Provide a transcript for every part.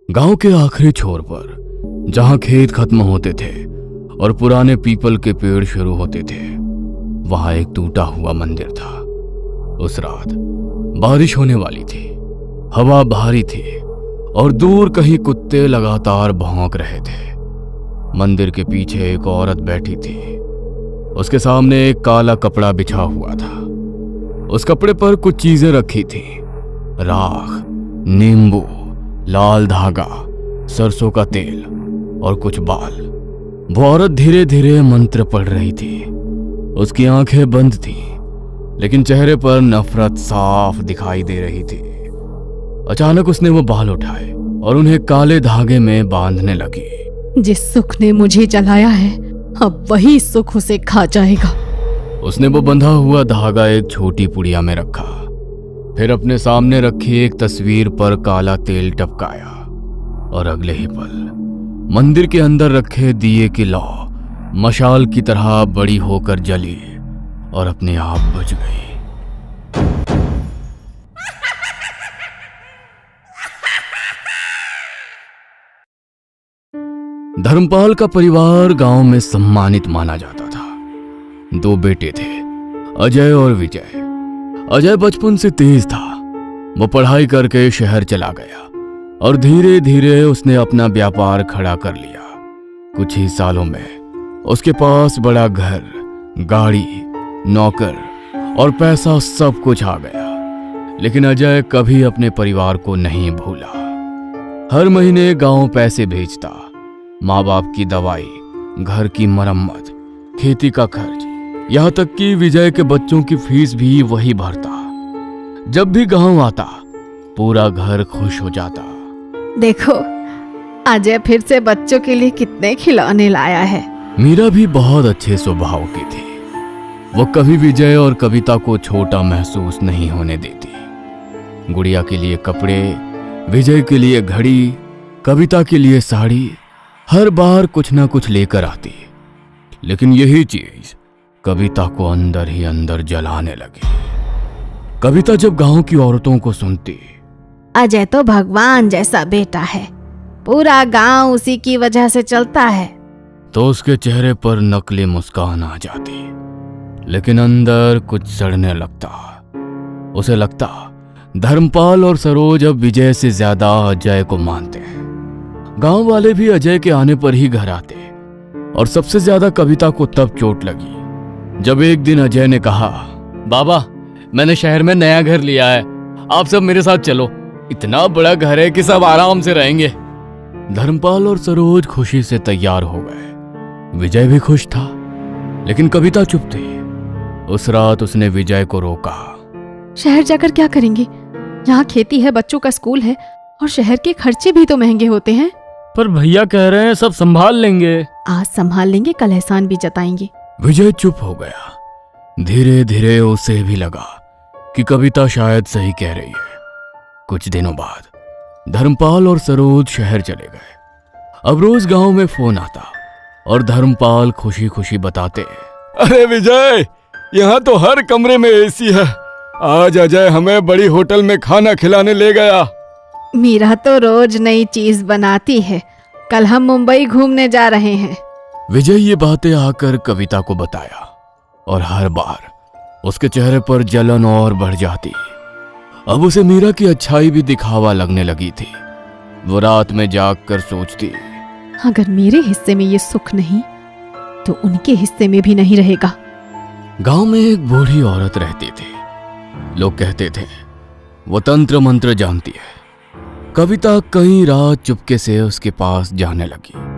गांव के आखिरी छोर पर, जहां खेत खत्म होते थे और पुराने पीपल के पेड़ शुरू होते थे, वहां एक टूटा हुआ मंदिर था। उस रात बारिश होने वाली थी, हवा भारी थी और दूर कहीं कुत्ते लगातार भौंक रहे थे। मंदिर के पीछे एक औरत बैठी थी। उसके सामने एक काला कपड़ा बिछा हुआ था। उस कपड़े पर कुछ चीजें रखी थी, राख, नींबू, लाल धागा, सरसों का तेल और कुछ बाल। वो औरत धीरे धीरे मंत्र पढ़ रही थी। उसकी आंखें बंद थीं, लेकिन चेहरे पर नफरत साफ दिखाई दे रही थी। अचानक उसने वो बाल उठाए और उन्हें काले धागे में बांधने लगी। जिस सुख ने मुझे जलाया है, अब वही सुख उसे खा जाएगा। उसने वो बंधा हुआ धागा एक छोटी पुड़िया में रखा, फिर अपने सामने रखी एक तस्वीर पर काला तेल टपकाया और अगले ही पल मंदिर के अंदर रखे दिए की लौ मशाल की तरह बड़ी होकर जली और अपने आप बुझ गई। धर्मपाल का परिवार गांव में सम्मानित माना जाता था। 2 बेटे थे, अजय और विजय। अजय बचपन से तेज था। वो पढ़ाई करके शहर चला गया और धीरे धीरे उसने अपना व्यापार खड़ा कर लिया। कुछ ही सालों में उसके पास बड़ा घर, गाड़ी, नौकर और पैसा सब कुछ आ गया। लेकिन अजय कभी अपने परिवार को नहीं भूला। हर महीने गांव पैसे भेजता, माँ बाप की दवाई, घर की मरम्मत, खेती का खर्च, यहाँ तक कि विजय के बच्चों की फीस भी वही भरता। जब भी गांव आता, पूरा घर खुश हो जाता। देखो, अजय फिर से बच्चों के लिए कितने खिलौने लाया है। मीरा भी बहुत अच्छे स्वभाव की थी। वो कभी विजय और कविता को छोटा महसूस नहीं होने देती। गुड़िया के लिए कपड़े, विजय के लिए घड़ी, कविता के लिए साड़ी, हर बार कुछ ना कुछ लेकर आती। लेकिन यही चीज कविता को अंदर ही अंदर जलाने लगी। कविता जब गांव की औरतों को सुनती, अजय तो भगवान जैसा बेटा है, पूरा गांव उसी की वजह से चलता है, तो उसके चेहरे पर नकली मुस्कान आ जाती। लेकिन अंदर कुछ सड़ने लगता। उसे लगता धर्मपाल और सरोज अब विजय से ज्यादा अजय को मानते हैं। गांव वाले भी अजय के आने पर ही घर आते और सबसे ज्यादा कविता को तब चोट लगी जब एक दिन अजय ने कहा, बाबा, मैंने शहर में नया घर लिया है, आप सब मेरे साथ चलो। इतना बड़ा घर है कि सब आराम से रहेंगे। धर्मपाल और सरोज खुशी से तैयार हो गए। विजय भी खुश था, लेकिन कविता चुप थी। उस रात उसने विजय को रोका। शहर जाकर क्या करेंगे? यहाँ खेती है, बच्चों का स्कूल है और शहर के खर्चे भी तो महंगे होते हैं। पर भैया कह रहे हैं सब संभाल लेंगे। आज संभाल लेंगे, कल एहसान भी जताएंगे। विजय चुप हो गया। धीरे धीरे उसे भी लगा कि कविता शायद सही कह रही है। कुछ दिनों बाद धर्मपाल और सरोज शहर चले गए। अब रोज गांव में फोन आता और धर्मपाल खुशी खुशी बताते, अरे विजय, यहाँ तो हर कमरे में एसी है। आज अजय हमें बड़ी होटल में खाना खिलाने ले गया। मीरा तो रोज नई चीज बनाती है। कल हम मुंबई घूमने जा रहे हैं। विजय ये बातें आकर कविता को बताया और हर बार उसके चेहरे पर जलन और बढ़ जाती। अब उसे मीरा की अच्छाई भी दिखावा लगने लगी थी। वो रात में जागकर सोचती, अगर मेरे हिस्से में ये सुख नहीं तो उनके हिस्से में भी नहीं रहेगा। गांव में एक बूढ़ी औरत रहती थी। लोग कहते थे वो तंत्र मंत्र जानती है। कविता कई रात चुपके से उसके पास जाने लगी।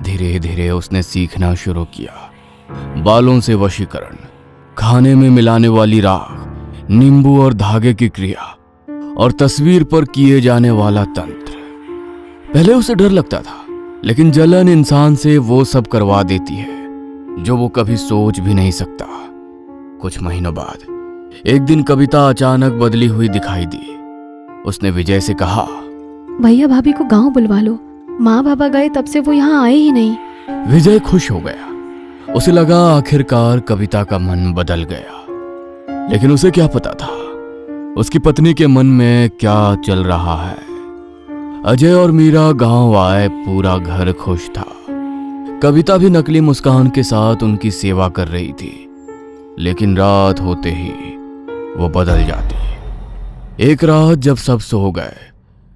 धीरे धीरे उसने सीखना शुरू किया। बालों से वशीकरण, खाने में मिलाने वाली राख, नींबू और धागे की क्रिया और तस्वीर पर किए जाने वाला तंत्र। पहले उसे डर लगता था, लेकिन जलन इंसान से वो सब करवा देती है जो वो कभी सोच भी नहीं सकता। कुछ महीनों बाद एक दिन कविता अचानक बदली हुई दिखाई दी। उसने विजय से कहा, भैया भाभी को गांव बुलवा लो। माँ बाबा गए तब से वो यहाँ आए ही नहीं। विजय खुश हो गया। उसे लगा आखिरकार कविता का मन बदल गया। लेकिन उसे क्या पता था उसकी पत्नी के मन में क्या चल रहा है। अजय और मीरा गांव आए, पूरा घर खुश था। कविता भी नकली मुस्कान के साथ उनकी सेवा कर रही थी। लेकिन रात होते ही वो बदल जाती। एक रात जब सब सो गए,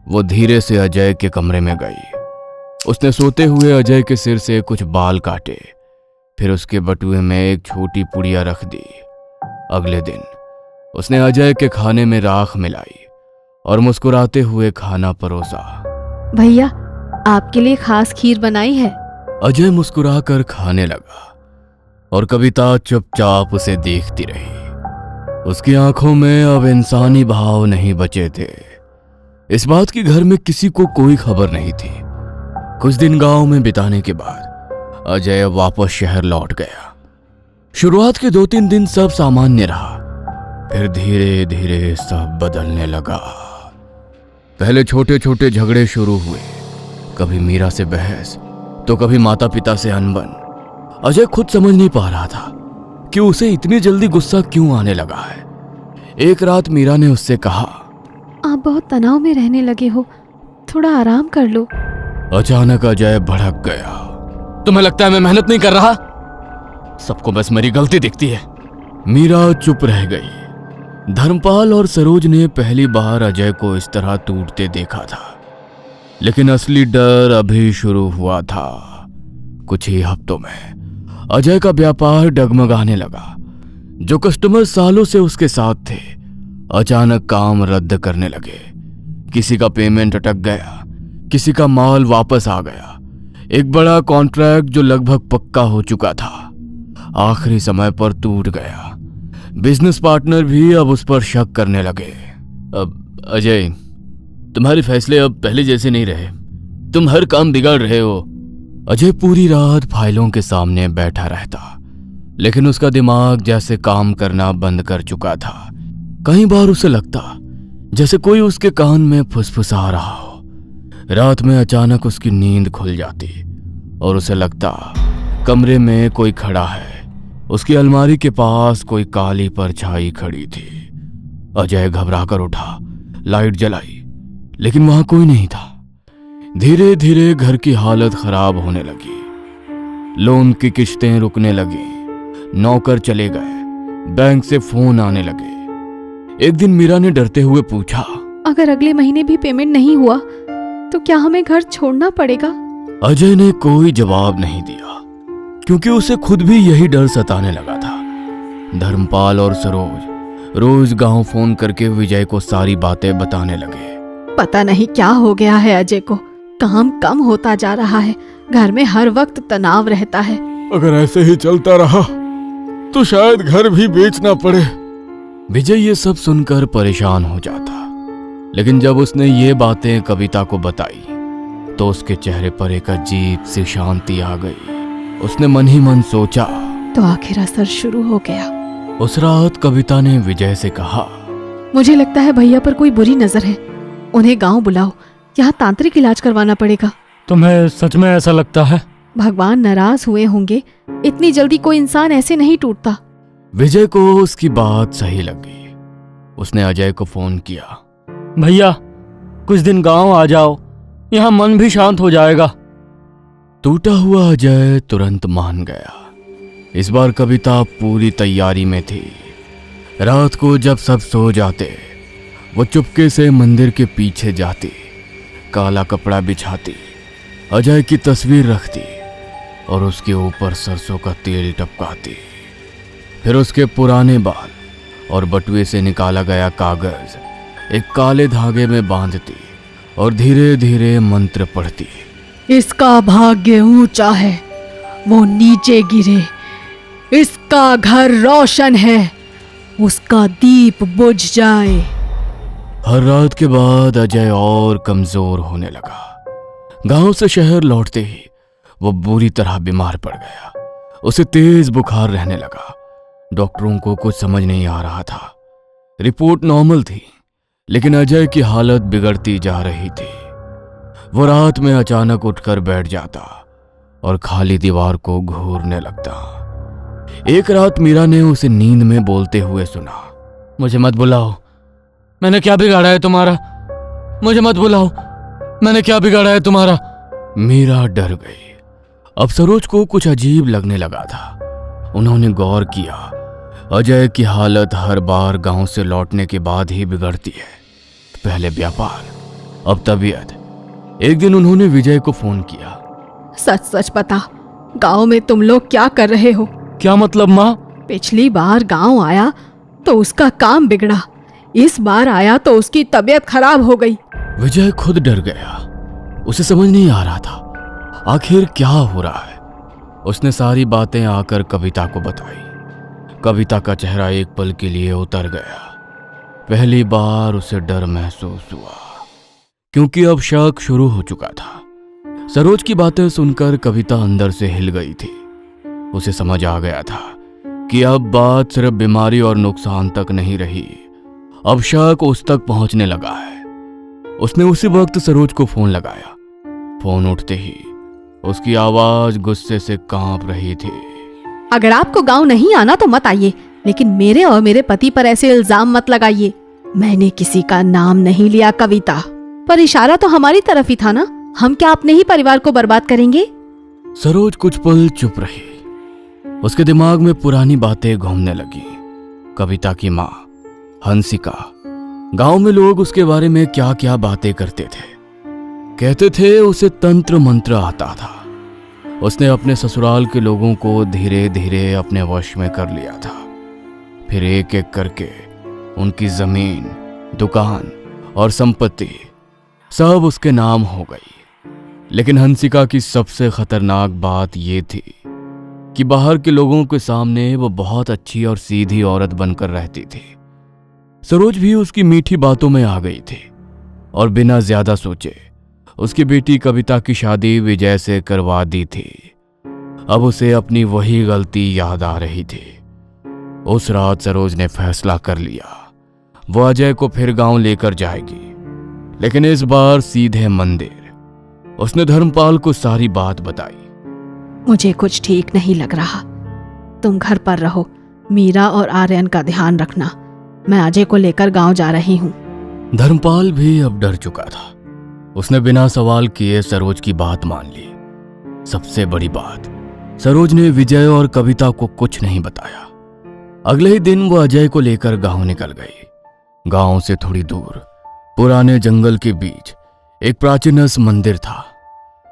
वो धीरे से अजय के कमरे में गई। उसने सोते हुए अजय के सिर से कुछ बाल काटे, फिर उसके बटुए में एक छोटी पुड़िया रख दी। अगले दिन उसने अजय के खाने में राख मिलाई और मुस्कुराते हुए खाना परोसा। भैया, आपके लिए खास खीर बनाई है। अजय मुस्कुराकर खाने लगा और कविता चुपचाप उसे देखती रही। उसकी आंखों में अब इंसानी भाव नहीं बचे थे। इस बात की घर में किसी को कोई खबर नहीं थी। कुछ दिन गांव में बिताने के बाद अजय वापस शहर लौट गया। शुरुआत के 2-3 दिन सब सामान्य रहा, फिर धीरे धीरे सब बदलने लगा। पहले छोटे छोटे झगड़े शुरू हुए, कभी मीरा से बहस तो कभी माता पिता से अनबन। अजय खुद समझ नहीं पा रहा था कि उसे इतनी जल्दी गुस्सा क्यों आने लगा है। एक रात मीरा ने उससे कहा, आप बहुत तनाव में रहने लगे हो, थोड़ा आराम कर लो। अचानक अजय भड़क गया। तुम्हें लगता है मैं मेहनत नहीं कर रहा? सबको बस मेरी गलती दिखती है। मीरा चुप रह गई। धर्मपाल और सरोज ने पहली बार अजय को इस तरह टूटते देखा था, लेकिन असली डर अभी शुरू हुआ था। कुछ ही हफ्तों में अजय का व्यापार डगमगाने लगा। जो कस्टमर सालों से उसके साथ थे, अचानक काम रद्द करने लगे। किसी का पेमेंट अटक गया, किसी का माल वापस आ गया। एक बड़ा कॉन्ट्रैक्ट जो लगभग पक्का हो चुका था, आखिरी समय पर टूट गया। बिजनेस पार्टनर भी अब उस पर शक करने लगे। अब अजय, तुम्हारे फैसले अब पहले जैसे नहीं रहे। तुम हर काम बिगाड़ रहे हो। अजय पूरी रात फाइलों के सामने बैठा रहता, लेकिन उसका दिमाग जैसे काम करना बंद कर चुका था। कई बार उसे लगता जैसे कोई उसके कान में फुसफुसा रहा हो। रात में अचानक उसकी नींद खुल जाती और उसे लगता कमरे में कोई खड़ा है। उसकी अलमारी के पास कोई काली परछाई खड़ी थी। अजय घबरा कर उठा, लाइट जलाई, लेकिन वहां कोई नहीं था। धीरे धीरे घर की हालत खराब होने लगी। लोन की किश्तें रुकने लगी, नौकर चले गए, बैंक से फोन आने लगे। एक दिन मीरा ने डरते हुए पूछा, अगर अगले महीने भी पेमेंट नहीं हुआ तो क्या हमें घर छोड़ना पड़ेगा? अजय ने कोई जवाब नहीं दिया, क्योंकि उसे खुद भी यही डर सताने लगा था। धर्मपाल और सरोज रोज गांव फोन करके विजय को सारी बातें बताने लगे। पता नहीं क्या हो गया है अजय को, काम कम होता जा रहा है, घर में हर वक्त तनाव रहता है। अगर ऐसे ही चलता रहा तो शायद घर भी बेचना पड़े। विजय ये सब सुनकर परेशान हो जाता, लेकिन जब उसने ये बातें कविता को बताई तो उसके चेहरे पर एक अजीब सी शांति आ गई। उसने मन ही मन सोचा, तो आखिर असर शुरू हो गया। उस रात कविता ने विजय से कहा, मुझे लगता है भैया पर कोई बुरी नजर है, उन्हें गांव बुलाओ, यहाँ तांत्रिक इलाज करवाना पड़ेगा। तुम्हें सच में ऐसा लगता है? भगवान नाराज हुए होंगे, इतनी जल्दी कोई इंसान ऐसे नहीं टूटता। विजय को उसकी बात सही लगी। उसने अजय को फोन किया, भैया कुछ दिन गांव आ जाओ, यहाँ मन भी शांत हो जाएगा। टूटा हुआ अजय तुरंत मान गया। इस बार कविता पूरी तैयारी में थी। रात को जब सब सो जाते, वो चुपके से मंदिर के पीछे जाती, काला कपड़ा बिछाती, अजय की तस्वीर रखती और उसके ऊपर सरसों का तेल टपकाती। फिर उसके पुराने बाल और बटुए से निकाला गया कागज एक काले धागे में बांधती और धीरे धीरे मंत्र पढ़ती। इसका भाग्य ऊंचा है, वो नीचे गिरे। इसका घर रोशन है, उसका दीप बुझ जाए। हर रात के बाद अजय और कमजोर होने लगा। गांव से शहर लौटते ही वो बुरी तरह बीमार पड़ गया। उसे तेज बुखार रहने लगा। डॉक्टरों को कुछ समझ नहीं आ रहा था। रिपोर्ट नॉर्मल थी, लेकिन अजय की हालत बिगड़ती जा रही थी। वो रात में अचानक उठकर बैठ जाता और खाली दीवार को घूरने लगता। एक रात मीरा ने उसे नींद में बोलते हुए सुना, मुझे मत बुलाओ, मैंने क्या बिगाड़ा है तुम्हारा? मुझे मत बुलाओ, मैंने क्या बिगाड़ा है तुम्हारा? मीरा डर गई। अब सरोज को कुछ अजीब लगने लगा था। उन्होंने गौर किया, अजय की हालत हर बार गांव से लौटने के बाद ही बिगड़ती है। पहले व्यापार, अब तबीयत। एक दिन उन्होंने विजय को फोन किया। सच सच बता, गांव में तुम लोग क्या कर रहे हो? क्या मतलब माँ? पिछली बार गांव आया तो उसका काम बिगड़ा, इस बार आया तो उसकी तबीयत खराब हो गई। विजय खुद डर गया। उसे समझ नहीं आ रहा था आखिर क्या हो रहा है। उसने सारी बातें आकर कविता को बताई। कविता का चेहरा एक पल के लिए उतर गया। पहली बार उसे डर महसूस हुआ, क्योंकि अब शक शुरू हो चुका था। सरोज की बातें सुनकर कविता अंदर से हिल गई थी। उसे समझ आ गया था कि अब बात सिर्फ बीमारी और नुकसान तक नहीं रही, अब शक उस तक पहुंचने लगा है। उसने उसी वक्त सरोज को फोन लगाया। फोन उठते ही उसकी आवाज गुस्से से कांप रही थी। अगर आपको गांव नहीं आना तो मत आइए, लेकिन मेरे और मेरे पति पर ऐसे इल्जाम मत लगाइए। मैंने किसी का नाम नहीं लिया कविता, पर इशारा तो हमारी तरफ ही था ना। हम क्या अपने ही परिवार को बर्बाद करेंगे? सरोज कुछ पल चुप रही। उसके दिमाग में पुरानी बातें घूमने लगी। कविता की माँ हंसिका, गांव में लोग उसके बारे में क्या क्या बातें करते थे। कहते थे उसे तंत्र मंत्र आता था। उसने अपने ससुराल के लोगों को धीरे धीरे अपने वश में कर लिया था। फिर एक एक करके उनकी जमीन, दुकान और संपत्ति सब उसके नाम हो गई। लेकिन हंसिका की सबसे खतरनाक बात यह थी कि बाहर के लोगों के सामने वो बहुत अच्छी और सीधी औरत बनकर रहती थी। सरोज भी उसकी मीठी बातों में आ गई थी और बिना ज्यादा सोचे उसकी बेटी कविता की शादी विजय से करवा दी थी। अब उसे अपनी वही गलती याद आ रही थी। उस रात सरोज ने फैसला कर लिया, वो अजय को फिर गांव लेकर जाएगी, लेकिन इस बार सीधे मंदिर। उसने धर्मपाल को सारी बात बताई। मुझे कुछ ठीक नहीं लग रहा। तुम घर पर रहो, मीरा और आर्यन का ध्यान रखना। मैं अजय को लेकर गांव जा रही हूँ। धर्मपाल भी अब डर चुका था। उसने बिना सवाल किए सरोज की बात मान ली। सबसे बड़ी बात, सरोज ने विजय और कविता को कुछ नहीं बताया। अगले ही दिन वो अजय को लेकर गांव निकल गई। गांव से थोड़ी दूर पुराने जंगल के बीच एक प्राचीन मंदिर था।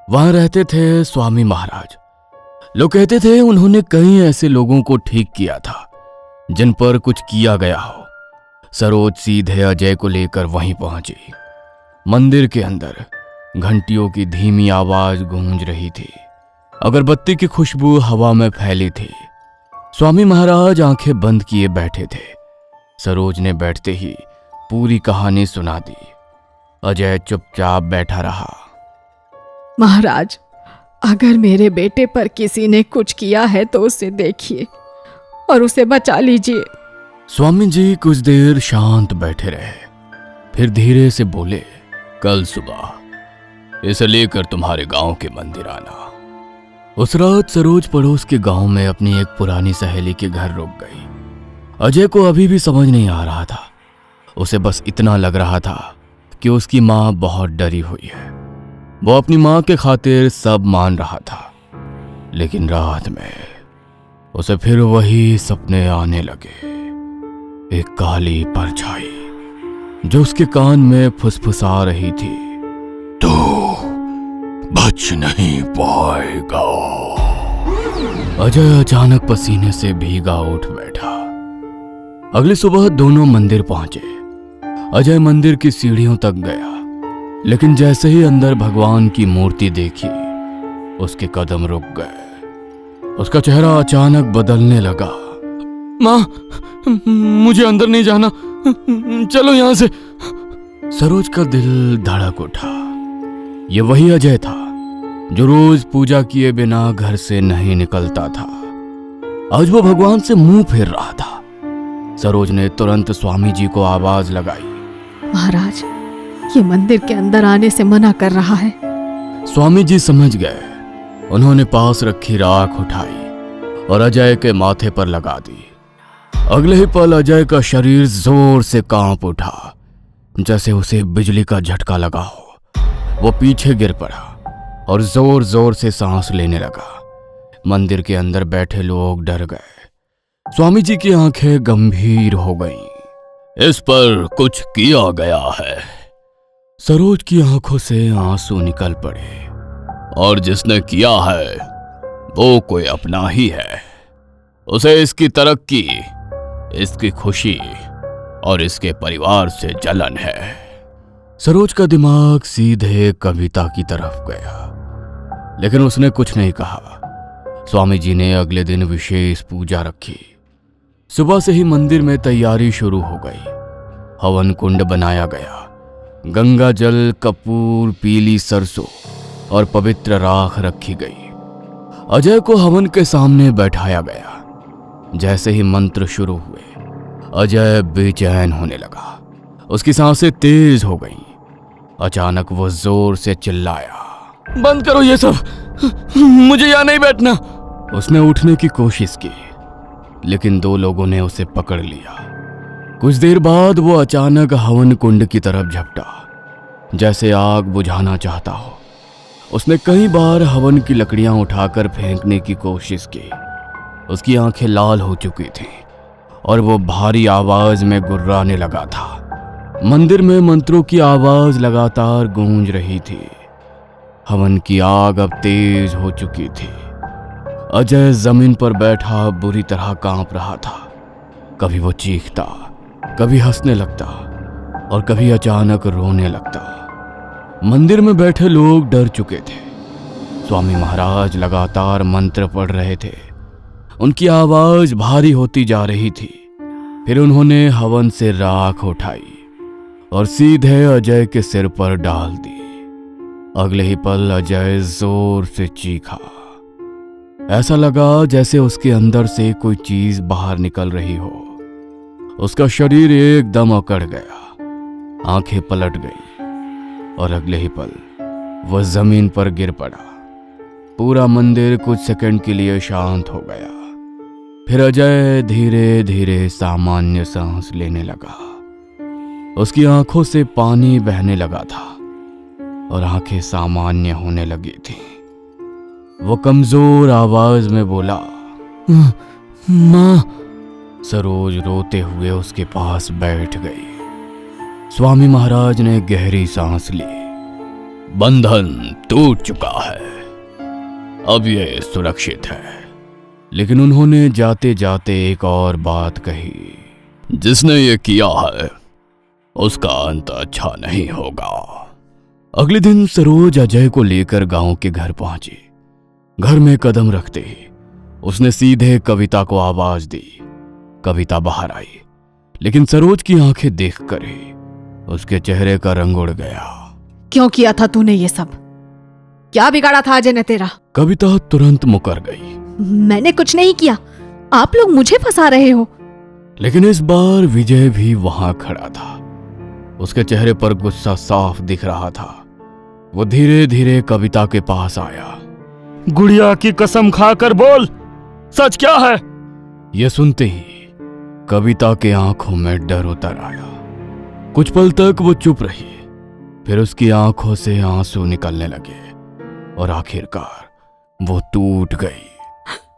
वहां रहते थे स्वामी महाराज। लोग कहते थे उन्होंने कई ऐसे लोगों को ठीक किया था जिन पर कुछ किया गया हो। सरोज सीधे अजय को लेकर वहीं पहुंची। मंदिर के अंदर घंटियों की धीमी आवाज गूंज रही थी। अगरबत्ती की खुशबू हवा में फैली थी। स्वामी महाराज आंखें बंद किए बैठे थे। सरोज ने बैठते ही पूरी कहानी सुना दी। अजय चुपचाप बैठा रहा। महाराज, अगर मेरे बेटे पर किसी ने कुछ किया है तो उसे देखिए और उसे बचा लीजिए। स्वामी जी कुछ देर शांत बैठे रहे, फिर धीरे से बोले, कल सुबह इसे लेकर तुम्हारे गांव के मंदिर आना। उस रात सरोज पड़ोस के गांव में अपनी एक पुरानी सहेली के घर रुक गई। अजय को अभी भी समझ नहीं आ रहा था। उसे बस इतना लग रहा था कि उसकी मां बहुत डरी हुई है। वो अपनी मां के खातिर सब मान रहा था। लेकिन रात में उसे फिर वही सपने आने लगे। एक काली परछाई जो उसके कान में फुसफुसा रही थी, तो बच नहीं पाएगा। अजय अचानक पसीने से भीगा उठ बैठा। अगली सुबह दोनों मंदिर पहुंचे। अजय मंदिर की सीढ़ियों तक गया, लेकिन जैसे ही अंदर भगवान की मूर्ति देखी, उसके कदम रुक गए। उसका चेहरा अचानक बदलने लगा। मां, मुझे अंदर नहीं जाना, चलो यहां से। सरोज का दिल धड़क उठा। ये वही अजय था जो रोज पूजा किए बिना घर से नहीं निकलता था। आज वो भगवान से मुंह फेर रहा था। सरोज ने तुरंत स्वामी जी को आवाज लगाई। महाराज, ये मंदिर के अंदर आने से मना कर रहा है। स्वामी जी समझ गए। उन्होंने पास रखी राख उठाई और अजय के माथे पर लगा दी। अगले ही पल अजय का शरीर जोर से कांप उठा, जैसे उसे बिजली का झटका लगा हो। वो पीछे गिर पड़ा और जोर जोर से सांस लेने लगा। मंदिर के अंदर बैठे लोग डर गए। स्वामी जी की आंखें गंभीर हो गईं। इस पर कुछ किया गया है। सरोज की आंखों से आंसू निकल पड़े। और जिसने किया है वो कोई अपना ही है। उसे इसकी तरक्की, इसकी खुशी और इसके परिवार से जलन है। सरोज का दिमाग सीधे कविता की तरफ गया, लेकिन उसने कुछ नहीं कहा। स्वामी जी ने अगले दिन विशेष पूजा रखी। सुबह से ही मंदिर में तैयारी शुरू हो गई। हवन कुंड बनाया गया। गंगा जल, कपूर, पीली सरसों और पवित्र राख रखी गई। अजय को हवन के सामने बैठाया गया। जैसे ही मंत्र शुरू हुए, अजय बेचैन होने लगा। उसकी सांसें तेज हो गईं। अचानक वो जोर से चिल्लाया, बंद करो ये सब, मुझे यहां नहीं बैठना। उसने उठने की कोशिश की, लेकिन दो लोगों ने उसे पकड़ लिया। कुछ देर बाद वो अचानक हवन कुंड की तरफ झपटा, जैसे आग बुझाना चाहता हो। उसने कई बार हवन की लकड़ियां उठाकर फेंकने की कोशिश की। उसकी आंखें लाल हो चुकी थीं और वो भारी आवाज में गुर्राने लगा था। मंदिर में मंत्रों की आवाज लगातार गूंज रही थी। हवन की आग अब तेज हो चुकी थी। अजय जमीन पर बैठा बुरी तरह कांप रहा था। कभी वो चीखता, कभी हंसने लगता और कभी अचानक रोने लगता। मंदिर में बैठे लोग डर चुके थे। स्वामी महाराज लगातार मंत्र पढ़ रहे थे। उनकी आवाज भारी होती जा रही थी। फिर उन्होंने हवन से राख उठाई और सीधे अजय के सिर पर डाल दी। अगले ही पल अजय जोर से चीखा। ऐसा लगा जैसे उसके अंदर से कोई चीज बाहर निकल रही हो। उसका शरीर एकदम अकड़ गया। आंखें पलट गई और अगले ही पल वह जमीन पर गिर पड़ा। पूरा मंदिर कुछ सेकंड के लिए शांत हो गया। फिर अजय धीरे धीरे सामान्य सांस लेने लगा। उसकी आंखों से पानी बहने लगा था और आंखें सामान्य होने लगी थीं। वो कमजोर आवाज में बोला, मां। सरोज रोते हुए उसके पास बैठ गई। स्वामी महाराज ने गहरी सांस ली। बंधन टूट चुका है, अब ये सुरक्षित है। लेकिन उन्होंने जाते जाते एक और बात कही, जिसने ये किया है उसका अंत अच्छा नहीं होगा। अगले दिन सरोज अजय को लेकर गांव के घर पहुंची। घर में कदम रखते ही उसने सीधे कविता को आवाज दी। कविता बाहर आई, लेकिन सरोज की आंखें देखकर ही उसके चेहरे का रंग उड़ गया। क्यों किया था तूने ये सब? क्या बिगाड़ा था अजय ने तेरा? कविता तुरंत मुकर गई। मैंने कुछ नहीं किया, आप लोग मुझे फंसा रहे हो। लेकिन इस बार विजय भी वहां खड़ा था। उसके चेहरे पर गुस्सा साफ दिख रहा था। वो धीरे धीरे कविता के पास आया। गुड़िया की कसम खाकर बोल, सच क्या है? यह सुनते ही कविता के आंखों में डर उतर आया। कुछ पल तक वो चुप रही। फिर उसकी आंखों से आंसू निकलने लगे और आखिरकार वो टूट गई।